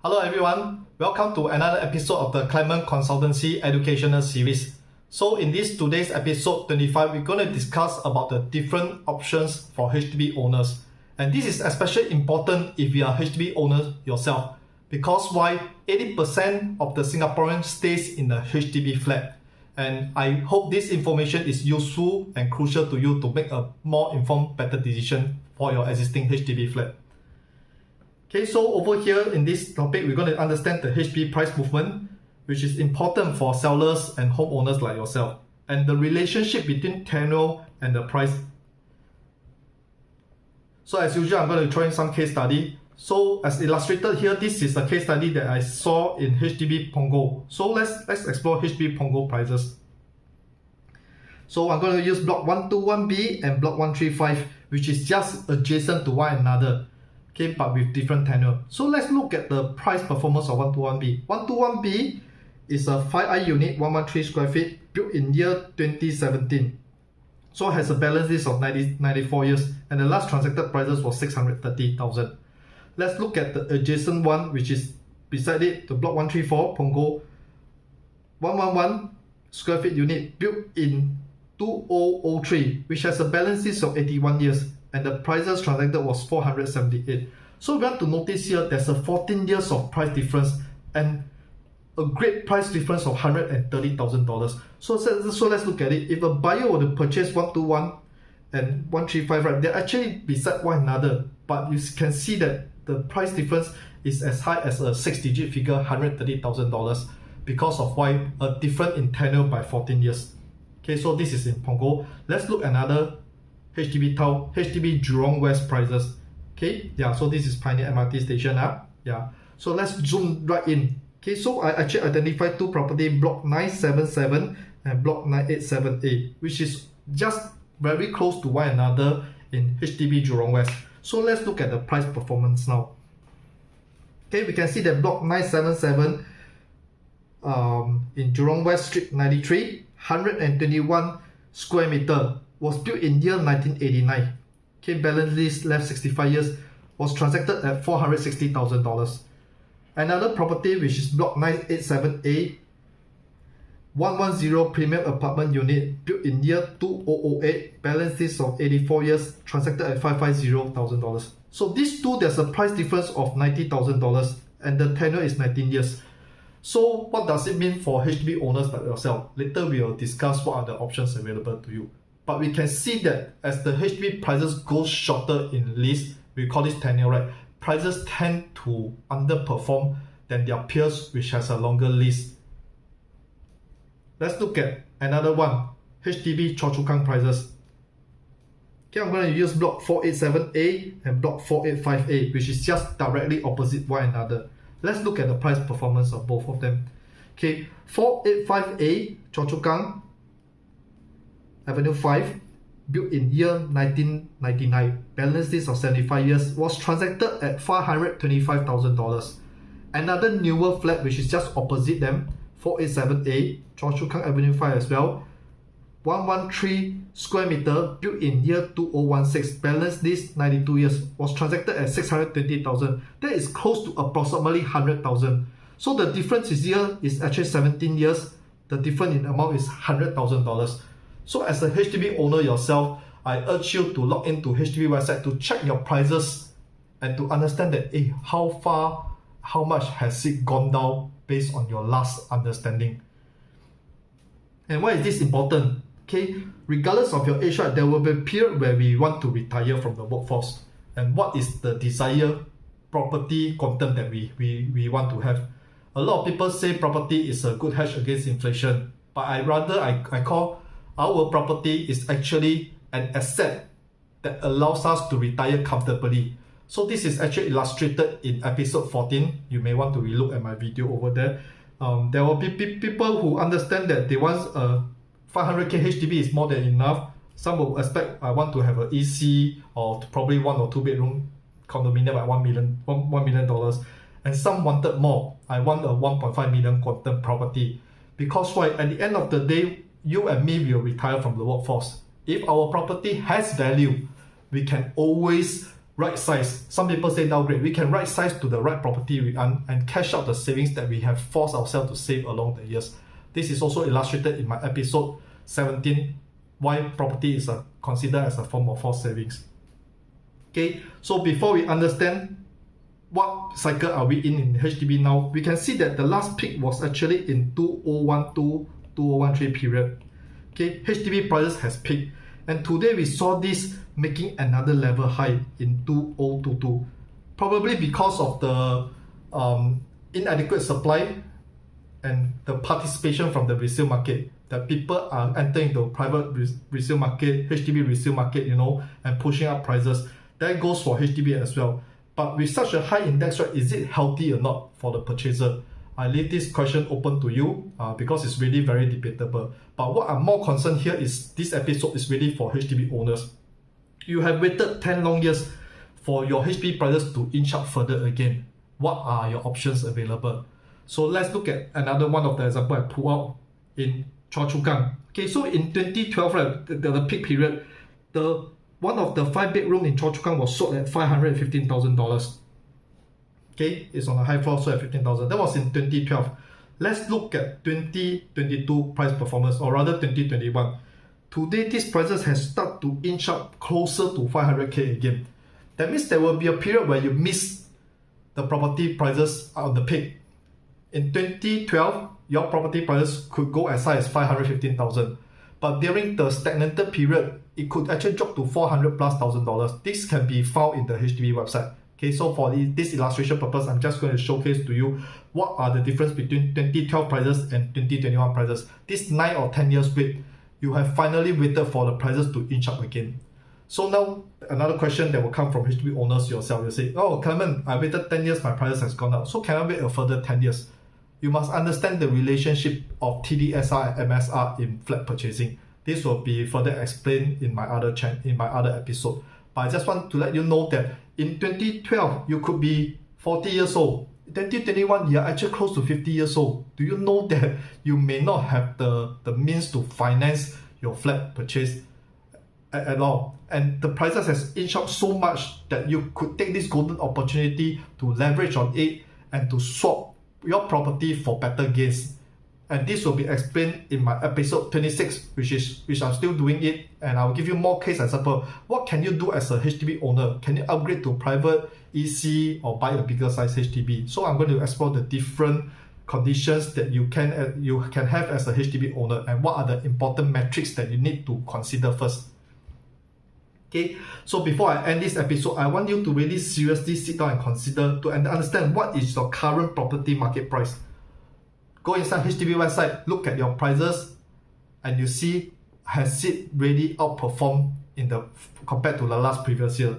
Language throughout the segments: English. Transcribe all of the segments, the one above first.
Hello everyone, welcome to another episode of the Clement Consultancy Educational Series. So in this today's episode 25, we're going to discuss about the different options for HDB owners. And this is especially important if you are HDB owner yourself, because why 80% of the Singaporeans stays in the HDB flat. And I hope this information is useful and crucial to you to make a more informed, better decision for your existing HDB flat. Okay, so over here in this topic, we're going to understand the HDB price movement, which is important for sellers and homeowners like yourself, and the relationship between tenure and the price. So as usual, I'm going to throw in some case study. So as illustrated here, this is a case study that I saw in HDB Punggol. So let's explore HDB Punggol prices. So I'm going to use block 121B and block 135, which is just adjacent to one another. Okay, but with different tenure. So let's look at the price performance of 121B. 121B is a 5i unit, 113 square feet, built in year 2017. So it has a balance list of 94 years, and the last transacted prices was 630,000. Let's look at the adjacent one, which is beside it, the block 134, Punggol, 111 square feet unit, built in 2003, which has a balance list of 81 years. And the prices transacted was 478. So we have to notice here there's a 14 years of price difference and a great price difference of $130,000. So let's look at it. If a buyer were to purchase 121 and 135, right, they're actually beside one another, but you can see that the price difference is as high as a 6-digit figure, $130,000, because of why a difference in tenure by 14 years. Okay, so this is in Punggol. Let's look at another HDB Town, HDB Jurong West prices. Okay, yeah, so this is Pioneer MRT station. Yeah, so let's zoom right in. Okay, so I actually identified two property, block 977 and block 987A, which is just very close to one another in HDB Jurong West. So let's look at the price performance now. Okay, we can see that block 977 in Jurong West Street 93, 121 square meter, was built in year 1989. Okay, balance list left 65 years, was transacted at $460,000. Another property, which is block 987A, 110 premium apartment unit, built in year 2008, balance list of 84 years, transacted at $550,000. So these two, there's a price difference of $90,000 and the tenure is 19 years. So what does it mean for HDB owners like yourself? Later we will discuss what are the options available to you. But we can see that as the HDB prices go shorter in list, we call this tenure, right? Prices tend to underperform than their peers, which has a longer list. Let's look at another one, HDB Choa prices. Okay, I'm going to use block 487A and block 485A, which is just directly opposite one another. Let's look at the price performance of both of them. Okay, 485A, Choa Avenue 5, built in year 1999, balance list of 75 years, was transacted at $525,000. Another newer flat, which is just opposite them, 487A, Choa Avenue 5 as well, 113 square meter, built in year 2016, balance list 92 years, was transacted at $620,000. That is close to approximately $100,000. So the difference is here is actually 17 years. The difference in amount is $100,000. So as a HDB owner yourself, I urge you to log into HDB website to check your prices and to understand that how much has it gone down based on your last understanding. And why is this important? Okay, regardless of your age, right, there will be a period where we want to retire from the workforce. And what is the desired property quantum that we want to have? A lot of people say property is a good hedge against inflation, but I call our property is actually an asset that allows us to retire comfortably. So this is actually illustrated in episode 14. You may want to relook at my video over there. There will be people who understand that they want a 500k HDB is more than enough. Some will expect I want to have an EC or probably 1 or 2 bedroom condominium at $1 million. And some wanted more. I want a 1.5 million quantum property. Because why? At the end of the day, you and me will retire from the workforce. If our property has value, we can always right size. Some people say downgrade. We can right size to the right property and cash out the savings that we have forced ourselves to save along the years. This is also illustrated in my episode 17, why property is considered as a form of forced savings. Okay, so before we understand what cycle are we in HDB now, we can see that the last peak was actually in 2012-2013 period. Okay, HDB prices has peaked, and today we saw this making another level high in 2022, probably because of the inadequate supply and the participation from the resale market, that people are entering the private resale market, HDB resale market, and pushing up prices. That goes for HDB as well. But with such a high index rate, is it healthy or not for the purchaser? I leave this question open to you because it's really very debatable. But what I'm more concerned here is this episode is really for HDB owners. You have waited 10 long years for your HDB prices to inch up further again. What are your options available? So let's look at another one of the example I pulled out in Choa. Okay, so in 2012, right, the peak period, one of the 5-bedroom in Choa was sold at $515,000. Okay, it's on a high floor, sold at $15,000. That was in 2012. Let's look at 2022 price performance, or rather 2021. Today, these prices has started to inch up closer to 500K again. That means there will be a period where you miss the property prices on the peak. In 2012, your property prices could go as high as 515,000. But during the stagnated period, it could actually drop to $400,000+. This can be found in the HDB website. Okay, so for this illustration purpose, I'm just going to showcase to you what are the difference between 2012 prices and 2021 prices. This 9 or 10 years wait, you have finally waited for the prices to inch up again. So now, another question that will come from HDB owners yourself. You say, oh, Clement, I waited 10 years, my prices has gone up. So can I wait a further 10 years? You must understand the relationship of TDSR and MSR in flat purchasing. This will be further explained in my other episode. But I just want to let you know that in 2012, you could be 40 years old. In 2021, you are actually close to 50 years old. Do you know that you may not have the means to finance your flat purchase at all? And the prices has inched up so much that you could take this golden opportunity to leverage on it and to swap your property for better gains. And this will be explained in my episode 26, which I'm still doing it, and I'll give you more case example. What can you do as a HDB owner? Can you upgrade to private EC or buy a bigger size HDB? So I'm going to explore the different conditions that you can have as a HDB owner, and what are the important metrics that you need to consider first. Okay, so before I end this episode, I want you to really seriously sit down and consider to understand what is your current property market price. Go inside HDB website, look at your prices, and you see, has it really outperformed compared to the last previous year?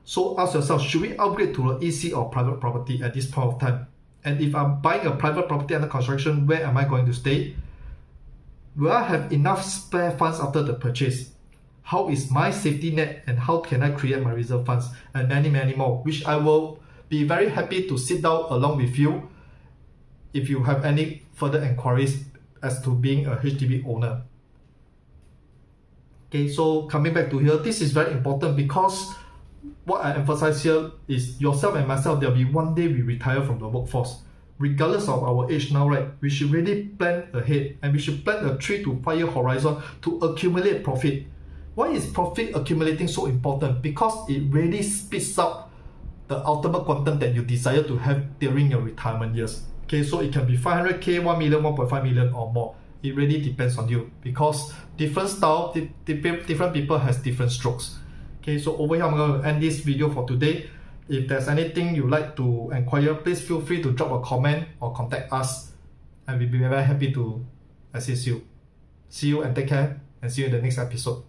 So ask yourself, should we upgrade to an EC or private property at this point of time? And if I'm buying a private property under construction, where am I going to stay? Will I have enough spare funds after the purchase? How is my safety net, and how can I create my reserve funds? And many, many more, which I will be very happy to sit down along with you if you have any further inquiries as to being a HDB owner. Okay, so coming back to here, this is very important because what I emphasize here is yourself and myself, there'll be one day we retire from the workforce. Regardless of our age now, right, we should really plan ahead, and we should plan a 3 to 5 year horizon to accumulate profit. Why is profit accumulating so important? Because it really speeds up the ultimate quantum that you desire to have during your retirement years. Okay, so it can be 500K, 1 million, 1.5 million or more. It really depends on you, because different style, different people has different strokes. Okay, so over here I'm going to end this video for today. If there's anything you'd like to inquire, please feel free to drop a comment or contact us, and we'll be very happy to assist you. See you and take care, and see you in the next episode.